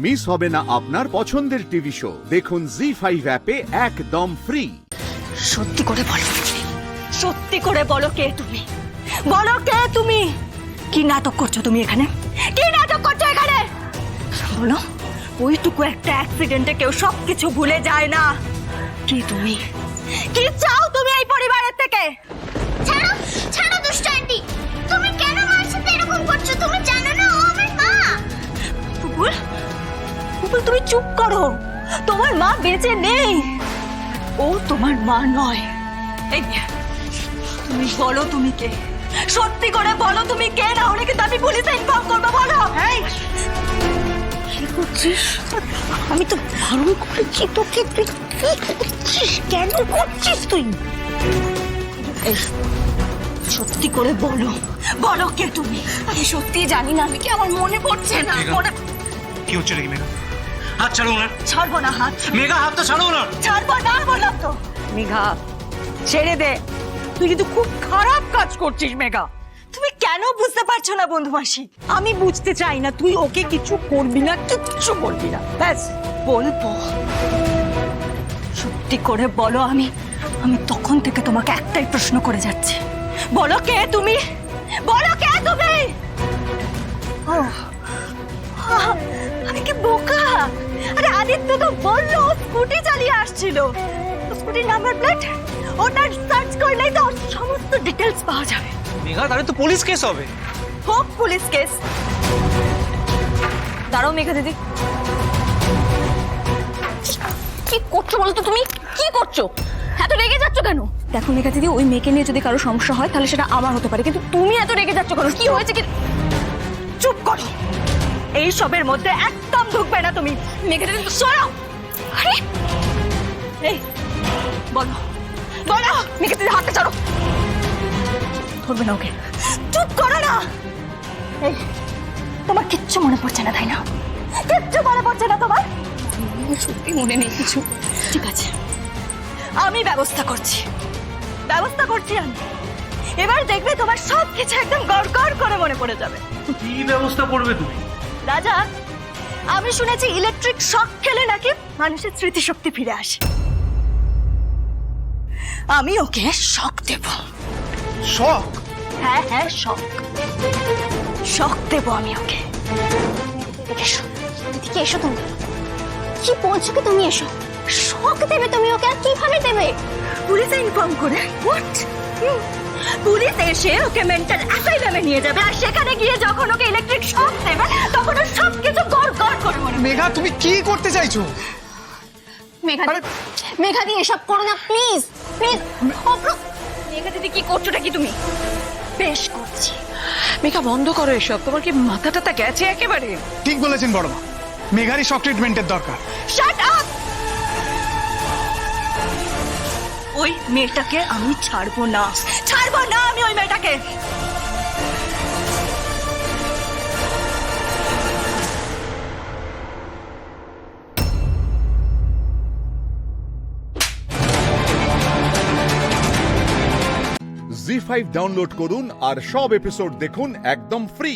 Miss হবে না আপনার পছন্দের টিভি শো। দেখুন জি5 অ্যাপে একদম ফ্রি। সত্যি করে বলো, সত্যি করে বলো কে তুমি? বলো কে তুমি? কি নাটক করছো তুমি এখানে? কি নাটক করছো এখানে? বলো, ওইটুকু একটা অ্যাক্সিডেন্টে কেউ সবকিছু ভুলে যায় না। কি তুমি? কি চাও তুমি এই পরিবারের থেকে? ছাড়ো ছাড়ো দুষ্ট আন্টি, তুমি কেন মার সাথে এরকম করছো? তুমি জানো না ও আমার মা। পুপুল, পুপুল তুমি চুপ করো। তোমার মা বেঁচে নেই, ও তোমার মা নয়। এই তুমি বলো তুমি কে? সত্যি করে বলো তুমি কে, না হলে কিন্তু আমি পুলিশে ইনফর্ম করবো। বলো। কি করছিস? আমি তো বারণ করেছি তোকে, তুই কি করছিস? কেন করছিস তুই? এই সত্যি করে বলো, বলো কে তুমি? আমি সত্যি জানি না, আমি কি আমার মনে পড়ছে না। কি হচ্ছে নাকি মেঘা? হাত ছাড়ো না। ছাড়বো না হাত। মেঘা হাতটা ছাড়ো না। ছাড়বো না বললাম তো। মেঘা ছেড়ে দে, তুই কিন্তু খুব খারাপ কাজ করছিস। মেঘা তুমি কেন বুঝতে পারছো না বন্ধু মাসি? আমি বুঝতে চাই না, তুই ওকে কিছু করবি না, কিচ্ছু বলবি না। ব্যাস বলবো। সত্যি করে বলো, আমি তখন থেকে তোমাকে একটাই প্রশ্ন করে যাচ্ছি, বলো কে তুমি? বলো কে তুমি? ও আমি কি বোকা? আরে আদিত্য তো বললো স্কুটি চালিয়ে আসছিল, স্কুটির নাম্বার প্লেট ওটা সার্চ করলেই তো সমস্ত ডিটেলস পাওয়া যাবে। মেঘা তাহলে তো পুলিশ কেস হবে। হোক পুলিশ কেস। দাঁড়াও মেঘা দিদি, কি করছো বলো তো? তুমি কি করছো? এত রেগে যাচ্ছ কেন? দেখো মেঘা দিদি, ওই মেয়েকে নিয়ে যদি কারো সমস্যা হয় তাহলে সেটা আমার হতে পারে, কিন্তু তুমি এত রেগে যাচ্ছ কেন? কি হয়েছে কি? চুপ করো, এই সবের মধ্যে একদম ঢুকবে না তুমি। মেঘা দিদি সরাও। আরে এই বলো, বলো মেঘা দিদি হাতটা ছাড়ো। ধরবে না ওকে। চুপ করো না। এই তোমার কিচ্ছু মনে পড়ছে না তাই না? কিচ্ছু মনে পড়ছে না তোমার? সত্যি মনে নেই কিছু। ঠিক আছে, আমি ব্যবস্থা করছি, ব্যবস্থা করছি আমি। এবার দেখবে তোমার সব কিছু একদম গড়গড় করে মনে পড়ে যাবে। কি ব্যবস্থা করবে তুমি? রাজা, আমি শুনেছি ইলেকট্রিক শক খেলে নাকি মানুষের স্মৃতিশক্তি ফিরে আসে। আমি ওকে শক দেব। শক? হ্যাঁ হ্যাঁ, শক, শক দেব আমি ওকে। এসো এদিকে এসো, তুমি কি বলছো কি? তুমি এসো। শক দেবে তুমি ওকে? আর কিভাবে দেবে? পুলিশে ইনফর্ম করে। হোয়াট? পুলিশ এসে ওকে মেন্টাল অ্যাসাইলামে নিয়ে যাবে, আর সেখানে গিয়ে যখন ওকে ইলেকট্রিক শক দেবে তখন ও সব কিছু গড়গড় করে মনে। মেঘা তুমি কি করতে চাইছো? মেঘা দি এসব করো না প্লিজ, প্লিজ। মেঘা দিদি কি করছোটা কি তুমি? বেশ করছি। মেঘা বন্ধ করো এসব, তোমার কি মাথা টাথা গেছে একেবারে? ঠিক বলেছেন বড় মা, মেঘারই শক ট্রিটমেন্টের দরকার। Shut up! ওই মেয়েটাকে আমি ছাড়বো না, ছাড়বো না আমি ওই মেয়েটাকে। জি5 ডাউনলোড করুন আর সব এপিসোড দেখুন একদম ফ্রি।